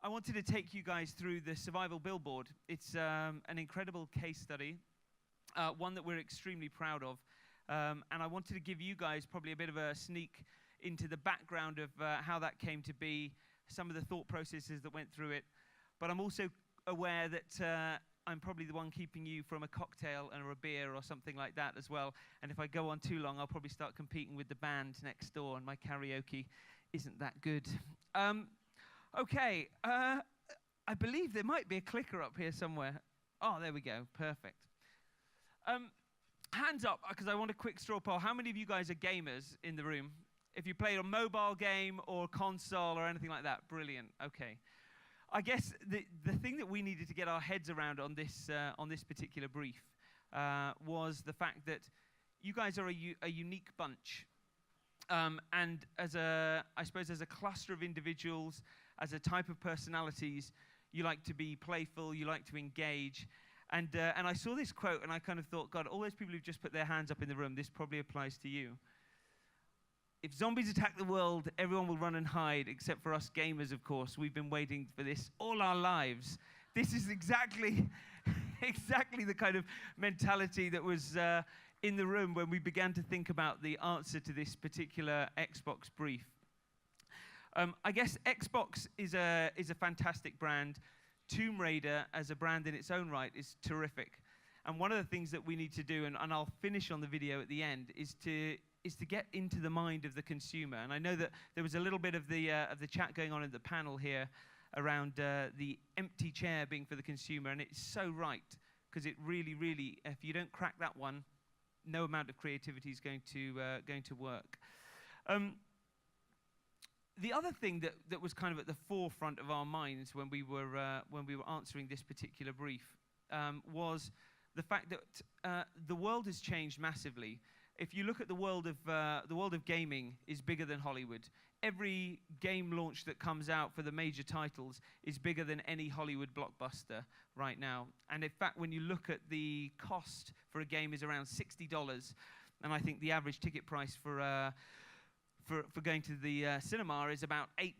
I wanted to take you guys through the Survival Billboard. It's an incredible case study, one that we're extremely proud of. And I wanted to give you guys probably a bit of a sneak into the background of how that came to be, some of the thought processes that went through it. But I'm also aware that I'm probably the one keeping you from a cocktail or a beer or something like that as well. And if I go on too long, I'll probably start competing with the band next door, and my karaoke isn't that good. Okay, I believe there might be a clicker up here somewhere. Oh, there we go, perfect. Hands up, because I want a quick straw poll. How many of you guys are gamers in the room? If you played a mobile game or console or anything like that, brilliant, okay. I guess the thing that we needed to get our heads around on this particular brief was the fact that you guys are a unique bunch. And I suppose as a cluster of individuals, as a type of personalities, you like to be playful, you like to engage. And I saw this quote and I kind of thought, God, all those people who've just put their hands up in the room, this probably applies to you. If zombies attack the world, everyone will run and hide, except for us gamers, of course. We've been waiting for this all our lives. This is exactly the kind of mentality that was in the room when we began to think about the answer to this particular Xbox brief. I guess Xbox is a fantastic brand. Tomb Raider, as a brand in its own right, is terrific. And one of the things that we need to do, and I'll finish on the video at the end, is to get into the mind of the consumer. And I know that there was a little bit of the chat going on in the panel here around the empty chair being for the consumer, and it's so right, because it really, really, if you don't crack that one, no amount of creativity is going to work. The other thing that was kind of at the forefront of our minds when we were answering this particular brief was the fact that the world has changed massively. If you look at the world of gaming is bigger than Hollywood. Every game launch that comes out for the major titles is bigger than any Hollywood blockbuster right now. And in fact, when you look at the cost for a game is around $60, and I think the average ticket price for going to the cinema is about $8.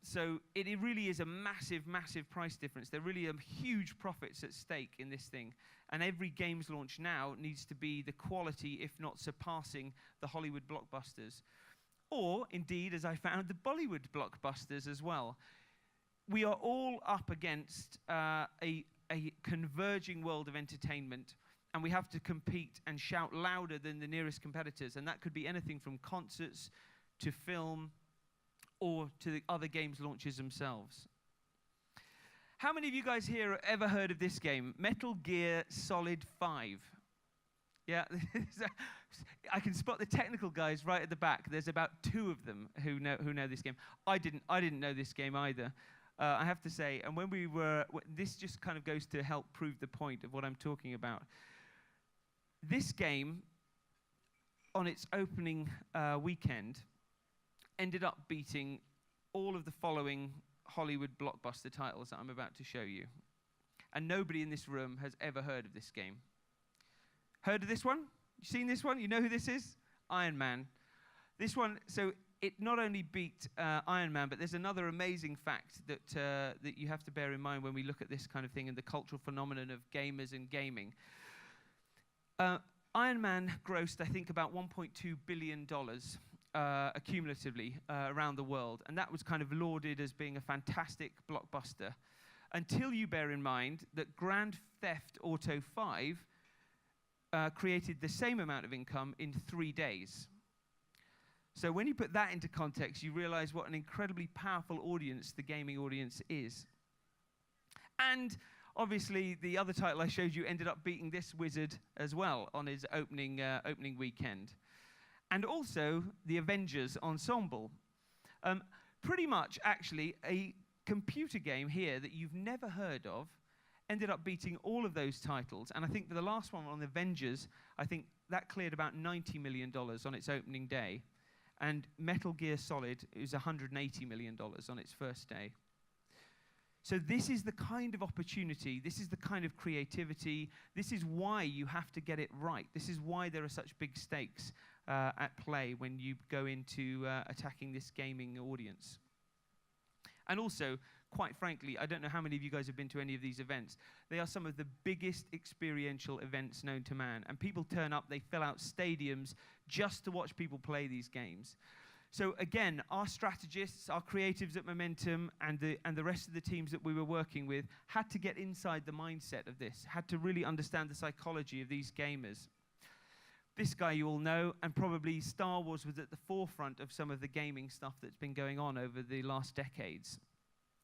So it really is a massive, massive price difference. There really are huge profits at stake in this thing. And every game's launch now needs to be the quality, if not surpassing, the Hollywood blockbusters. Or, indeed, as I found, the Bollywood blockbusters as well. We are all up against a converging world of entertainment, and we have to compete and shout louder than the nearest competitors. And that could be anything from concerts to film or to the other games launches themselves. How many of you guys here have ever heard of this game? Metal Gear Solid 5. Yeah, I can spot the technical guys right at the back. There's about 2 of them who know this game. I didn't know this game either. I have to say, and when we were, this just kind of goes to help prove the point of what I'm talking about. This game, on its opening weekend, ended up beating all of the following Hollywood blockbuster titles that I'm about to show you. And nobody in this room has ever heard of this game. Heard of this one? You seen this one? You know who this is? Iron Man. This one, so it not only beat Iron Man, but there's another amazing fact that you have to bear in mind when we look at this kind of thing and the cultural phenomenon of gamers and gaming. Iron Man grossed, I think, about $1.2 billion accumulatively around the world, and that was kind of lauded as being a fantastic blockbuster, until you bear in mind that Grand Theft Auto 5 created the same amount of income in 3 days. So when you put that into context, you realize what an incredibly powerful audience the gaming audience is. And obviously, the other title I showed you ended up beating this wizard as well on his opening weekend. And also the Avengers Ensemble. Pretty much, actually, a computer game here that you've never heard of ended up beating all of those titles. And I think the last one on the Avengers, I think that cleared about $90 million on its opening day. And Metal Gear Solid is $180 million on its first day. So this is the kind of opportunity, this is the kind of creativity, this is why you have to get it right. This is why there are such big stakes at play when you go into attacking this gaming audience. And also, quite frankly, I don't know how many of you guys have been to any of these events. They are some of the biggest experiential events known to man. And people turn up, they fill out stadiums just to watch people play these games. So again, our strategists, our creatives at Momentum, and the rest of the teams that we were working with had to get inside the mindset of this, had to really understand the psychology of these gamers. This guy you all know, and probably Star Wars was at the forefront of some of the gaming stuff that's been going on over the last decades.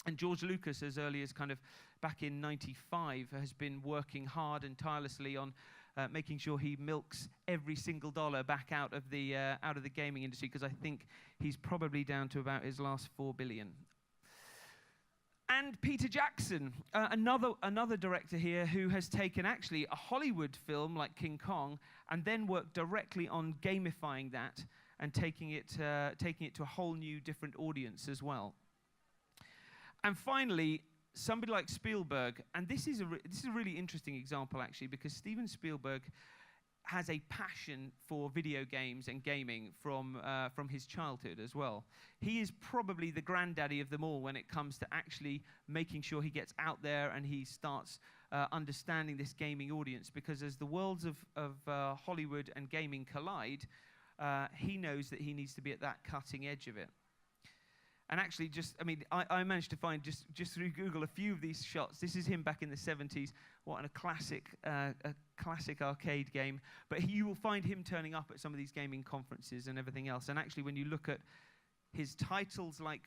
And George Lucas, as early as kind of back in '95, has been working hard and tirelessly on making sure he milks every single dollar back out of the gaming industry, because I think he's probably down to about his last $4 billion. And Peter Jackson, another director here who has taken actually a Hollywood film like King Kong and then worked directly on gamifying that and taking it to a whole new different audience as well. And finally, somebody like Spielberg, and this is a really interesting example actually, because Steven Spielberg has a passion for video games and gaming from his childhood as well. He is probably the granddaddy of them all when it comes to actually making sure he gets out there and he starts understanding this gaming audience, because as the worlds of Hollywood and gaming collide, he knows that he needs to be at that cutting edge of it. And actually, I managed to find just through Google a few of these shots. This is him back in the 70s. What a classic arcade game. But you will find him turning up at some of these gaming conferences and everything else. And actually, when you look at his titles like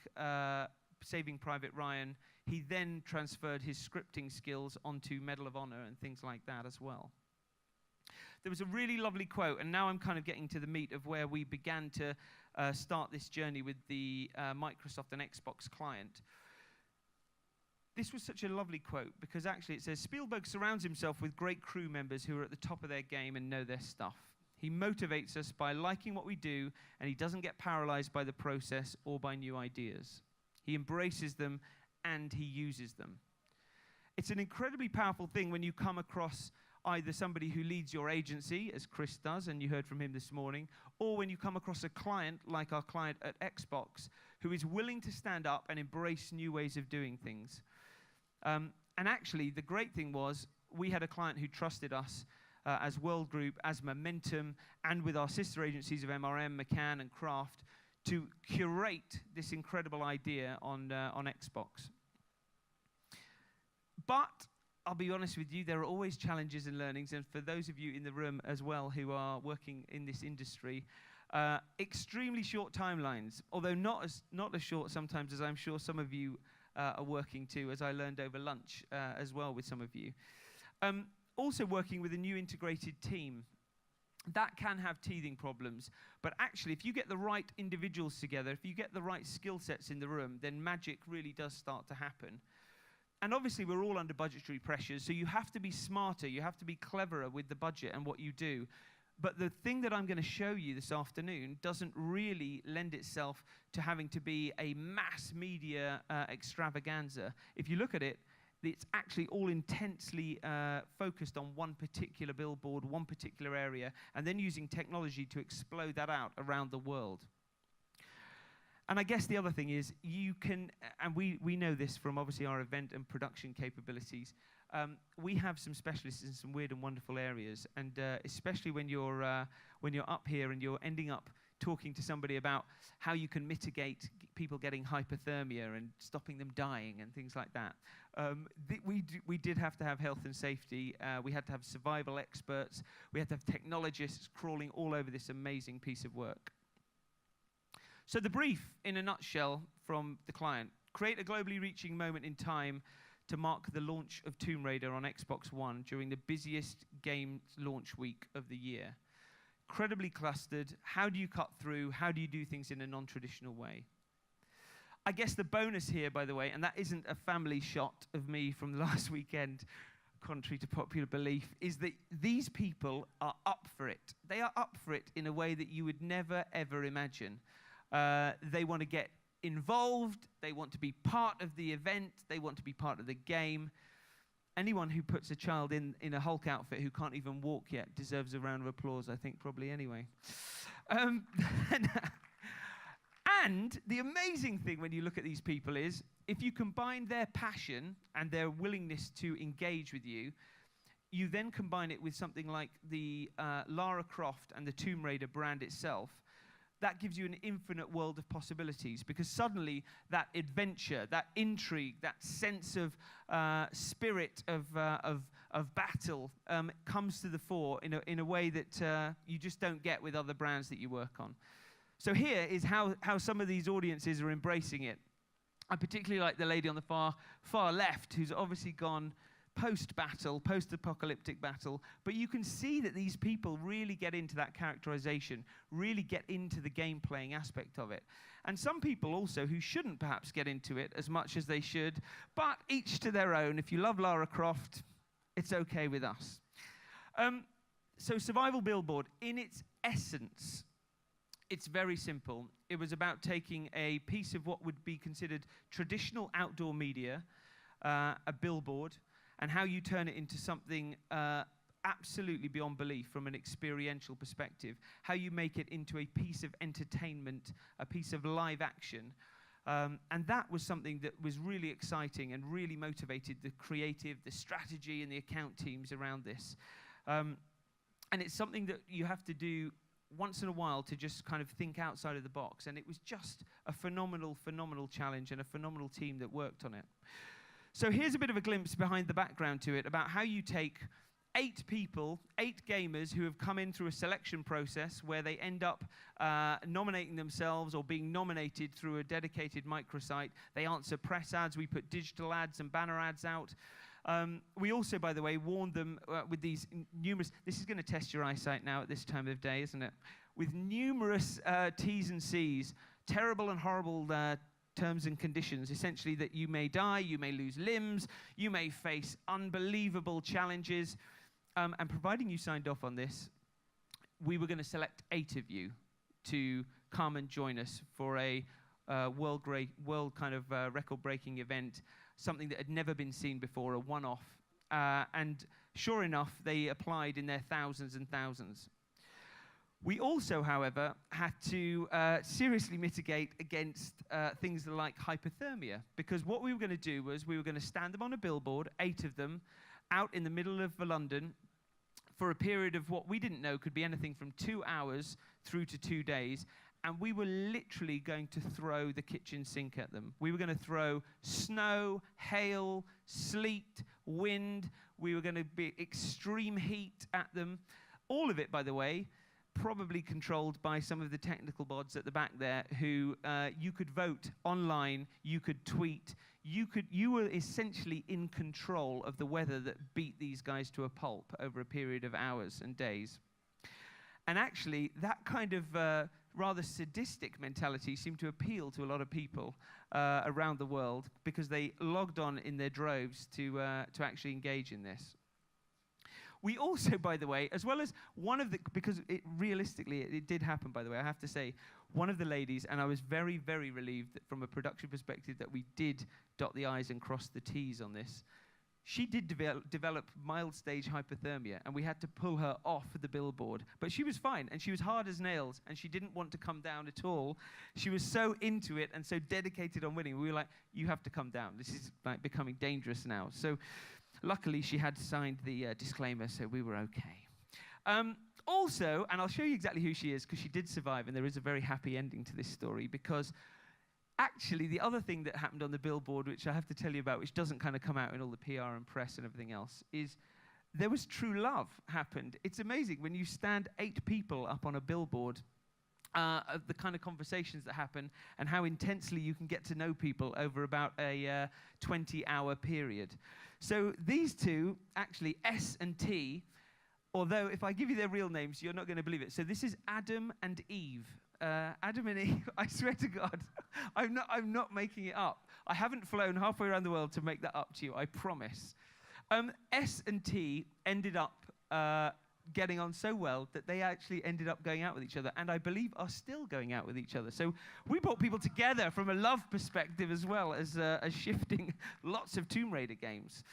Saving Private Ryan, he then transferred his scripting skills onto Medal of Honor and things like that as well. There was a really lovely quote, and now I'm kind of getting to the meat of where we began to start this journey with the Microsoft and Xbox client. This was such a lovely quote, because actually it says, Spielberg surrounds himself with great crew members who are at the top of their game and know their stuff. He motivates us by liking what we do, and he doesn't get paralyzed by the process or by new ideas. He embraces them and he uses them. It's an incredibly powerful thing when you come across either somebody who leads your agency, as Chris does, and you heard from him this morning, or when you come across a client like our client at Xbox, who is willing to stand up and embrace new ways of doing things. And actually, the great thing was, we had a client who trusted us as World Group, as Momentum, and with our sister agencies of MRM, McCann, and Kraft, to curate this incredible idea on Xbox. But I'll be honest with you, there are always challenges and learnings, and for those of you in the room as well who are working in this industry, extremely short timelines, although not as short sometimes as I'm sure some of you are working to, as I learned over lunch as well with some of you. Also working with a new integrated team. That can have teething problems, but actually if you get the right individuals together, if you get the right skill sets in the room, then magic really does start to happen. And obviously we're all under budgetary pressures, so you have to be smarter, you have to be cleverer with the budget and what you do. But the thing that I'm going to show you this afternoon doesn't really lend itself to having to be a mass media extravaganza. If you look at it, it's actually all intensely focused on one particular billboard, one particular area, and then using technology to explode that out around the world. And I guess the other thing is, you can, and we know this from obviously our event and production capabilities, we have some specialists in some weird and wonderful areas, and especially when you're up here and you're ending up talking to somebody about how you can mitigate people getting hypothermia and stopping them dying and things like that. We did have to have health and safety. We had to have survival experts. We had to have technologists crawling all over this amazing piece of work. So the brief, in a nutshell, from the client: create a globally reaching moment in time to mark the launch of Tomb Raider on Xbox One during the busiest game launch week of the year. Incredibly clustered. How do you cut through? How do you do things in a non-traditional way? I guess the bonus here, by the way, and that isn't a family shot of me from last weekend, contrary to popular belief, is that these people are up for it. They are up for it in a way that you would never, ever imagine. They want to get involved, they want to be part of the event, they want to be part of the game. Anyone who puts a child in a Hulk outfit who can't even walk yet deserves a round of applause, I think, probably anyway. And And the amazing thing when you look at these people is, if you combine their passion and their willingness to engage with you, you then combine it with something like the Lara Croft and the Tomb Raider brand itself, that gives you an infinite world of possibilities, because suddenly that adventure, that intrigue, that sense of spirit of battle comes to the fore in a way that you just don't get with other brands that you work on. So here is how some of these audiences are embracing it. I particularly like the lady on the far left, who's obviously gone post-battle, post-apocalyptic battle, but you can see that these people really get into that characterization, really get into the game-playing aspect of it. And some people also who shouldn't perhaps get into it as much as they should, but each to their own. If you love Lara Croft, it's okay with us. So Survival Billboard, in its essence, it's very simple. It was about taking a piece of what would be considered traditional outdoor media, a billboard, and how you turn it into something absolutely beyond belief from an experiential perspective, how you make it into a piece of entertainment, a piece of live action. And that was something that was really exciting and really motivated the creative, the strategy, and the account teams around this. And it's something that you have to do once in a while to just kind of think outside of the box. And it was just a phenomenal, phenomenal challenge and a phenomenal team that worked on it. So here's a bit of a glimpse behind the background to it about how you take 8 people, 8 gamers who have come in through a selection process where they end up nominating themselves or being nominated through a dedicated microsite. They answer press ads. We put digital ads and banner ads out. We also, by the way, warned them with these numerous... This is going to test your eyesight now at this time of day, isn't it? With numerous T's and C's, terrible and horrible terms and conditions, essentially that you may die, you may lose limbs, you may face unbelievable challenges. And providing you signed off on this, we were going to select 8 of you to come and join us for a world kind of record-breaking event, something that had never been seen before, a one-off. And sure enough, they applied in their thousands and thousands. We also, however, had to seriously mitigate against things like hypothermia, because what we were going to do was we were going to stand them on a billboard, 8 of them, out in the middle of London for a period of what we didn't know could be anything from 2 hours through to 2 days, and we were literally going to throw the kitchen sink at them. We were going to throw snow, hail, sleet, wind. We were going to be extreme heat at them. All of it, by the way, probably controlled by some of the technical bods at the back there who you could vote online, you could tweet, you were essentially in control of the weather that beat these guys to a pulp over a period of hours and days. And actually, that kind of rather sadistic mentality seemed to appeal to a lot of people around the world, because they logged on in their droves to actually engage in this. We also, by the way, as well as one of the, because realistically it did happen, by the way, I have to say, one of the ladies, and I was very, very relieved that from a production perspective that we did dot the I's and cross the T's on this. She did develop mild stage hypothermia, and we had to pull her off the billboard. But she was fine, and she was hard as nails, and she didn't want to come down at all. She was so into it and so dedicated on winning. We were like, you have to come down. This is like becoming dangerous now. So luckily, she had signed the disclaimer, so we were okay. Also, and I'll show you exactly who she is, because she did survive, and there is a very happy ending to this story, because actually, the other thing that happened on the billboard, which I have to tell you about, which doesn't kind of come out in all the PR and press and everything else, is there was true love happened. It's amazing when you stand 8 people up on a billboard, of the kind of conversations that happen and how intensely you can get to know people over about a 20-hour period. So these two, actually S and T, although if I give you their real names, you're not going to believe it. So this is Adam and Eve. Adam and Eve, I swear to God, I'm not making it up. I haven't flown halfway around the world to make that up to you, I promise. S and T ended up getting on so well that they actually ended up going out with each other, and I believe are still going out with each other. So we brought people together from a love perspective as well as shifting lots of Tomb Raider games.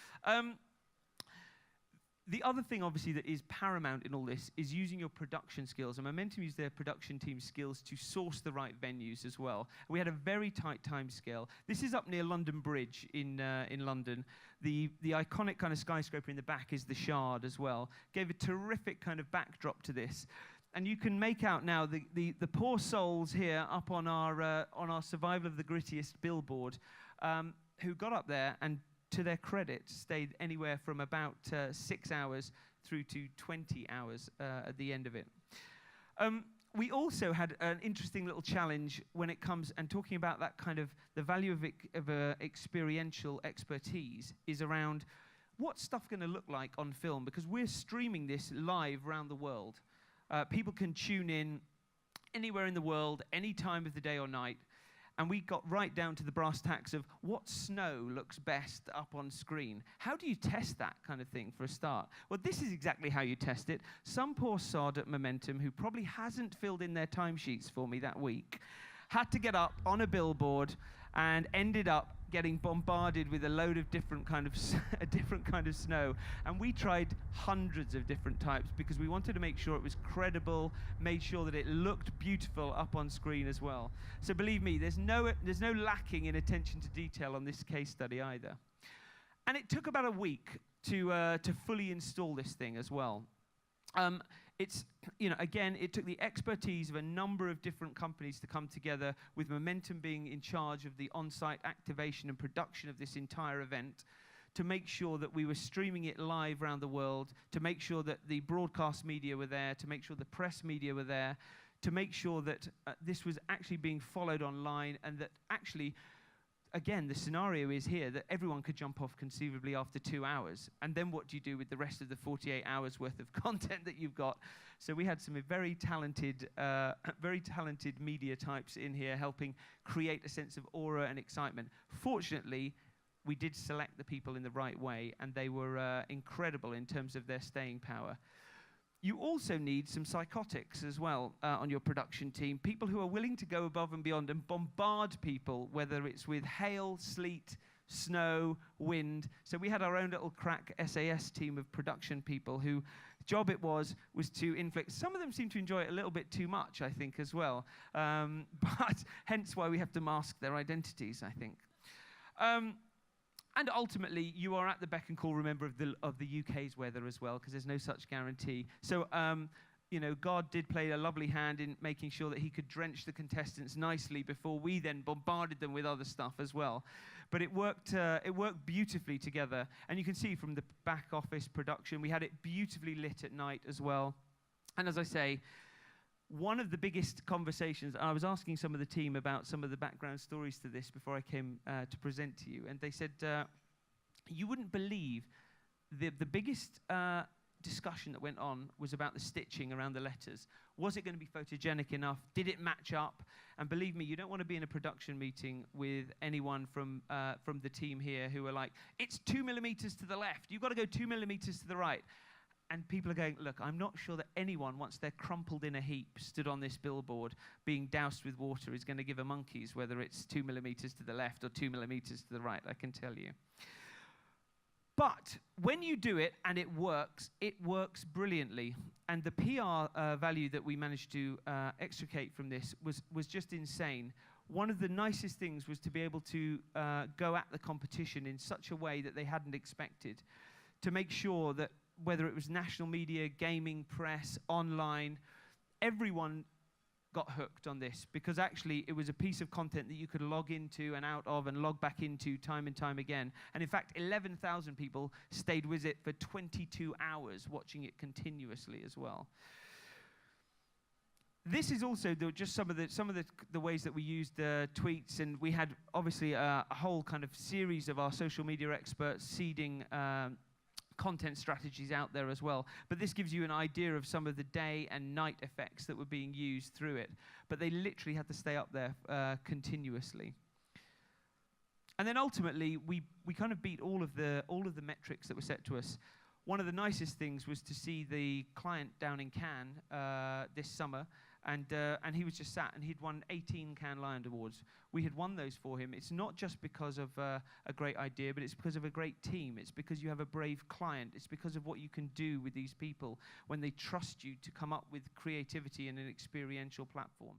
The other thing, obviously, that is paramount in all this is using your production skills. And Momentum used their production team's skills to source the right venues as well. We had a very tight time scale. This is up near London Bridge in London. The iconic kind of skyscraper in the back is the Shard as well. Gave a terrific kind of backdrop to this. And you can make out now the poor souls here up on our Survival of the Grittiest billboard who got up there and, to their credit, stayed anywhere from about 6 hours through to 20 hours at the end of it. We also had an interesting little challenge when it comes, and talking about that kind of, the value of experiential expertise is around what's stuff going to look like on film, because we're streaming this live around the world. People can tune in anywhere in the world, any time of the day or night. And we got right down to the brass tacks of what snow looks best up on screen. How do you test that kind of thing for a start? Well, this is exactly how you test it. Some poor sod at Momentum, who probably hasn't filled in their timesheets for me that week, had to get up on a billboard and ended up getting bombarded with a load of different kind of snow. And we tried hundreds of different types because we wanted to make sure it was credible, made sure that it looked beautiful up on screen as well. So believe me, there's no lacking in attention to detail on this case study either. And it took about a week to fully install this thing as well. Again, it took the expertise of a number of different companies to come together, with Momentum being in charge of the on-site activation and production of this entire event, to make sure that we were streaming it live around the world, to make sure that the broadcast media were there, to make sure the press media were there, to make sure that this was actually being followed online, and that actually, again, the scenario is here that everyone could jump off conceivably after 2 hours. And then what do you do with the rest of the 48 hours worth of content that you've got? So we had some very talented media types in here helping create a sense of aura and excitement. Fortunately, we did select the people in the right way, and they were incredible in terms of their staying power. You also need some psychotics as well on your production team, people who are willing to go above and beyond and bombard people, whether it's with hail, sleet, snow, wind. So we had our own little crack SAS team of production people whose job it was to inflict. Some of them seem to enjoy it a little bit too much, I think, as well. But hence why we have to mask their identities, I think. And ultimately, you are at the beck and call, remember, of the UK's weather as well, because there's no such guarantee. So, God did play a lovely hand in making sure that he could drench the contestants nicely before we then bombarded them with other stuff as well. But it worked beautifully together. And you can see from the back office production, we had it beautifully lit at night as well. And as I say, one of the biggest conversations, I was asking some of the team about some of the background stories to this before I came to present to you, and they said, you wouldn't believe the biggest discussion that went on was about the stitching around the letters. Was it going to be photogenic enough? Did it match up? And believe me, you don't want to be in a production meeting with anyone from the team here who are like, it's 2 millimeters to the left, you've got to go 2 millimeters to the right. And people are going, look, I'm not sure that anyone, once they're crumpled in a heap, stood on this billboard, being doused with water, is going to give a monkeys whether it's 2 millimeters to the left or 2 millimeters to the right, I can tell you. But when you do it and it works brilliantly. And the PR value that we managed to extricate from this was just insane. One of the nicest things was to be able to go at the competition in such a way that they hadn't expected, to make sure that whether it was national media, gaming, press, online, everyone got hooked on this, because actually it was a piece of content that you could log into and out of and log back into time and time again. And in fact, 11,000 people stayed with it for 22 hours, watching it continuously as well. This is also just some of the ways that we used tweets, and we had obviously a whole kind of series of our social media experts seeding content strategies out there as well. But this gives you an idea of some of the day and night effects that were being used through it. But they literally had to stay up there continuously. And then ultimately, we kind of beat all of the metrics that were set to us. One of the nicest things was to see the client down in Cannes this summer And he was just sat, and he'd won 18 Cannes Lion Awards. We had won those for him. It's not just because of a great idea, but it's because of a great team. It's because you have a brave client. It's because of what you can do with these people when they trust you to come up with creativity in an experiential platform.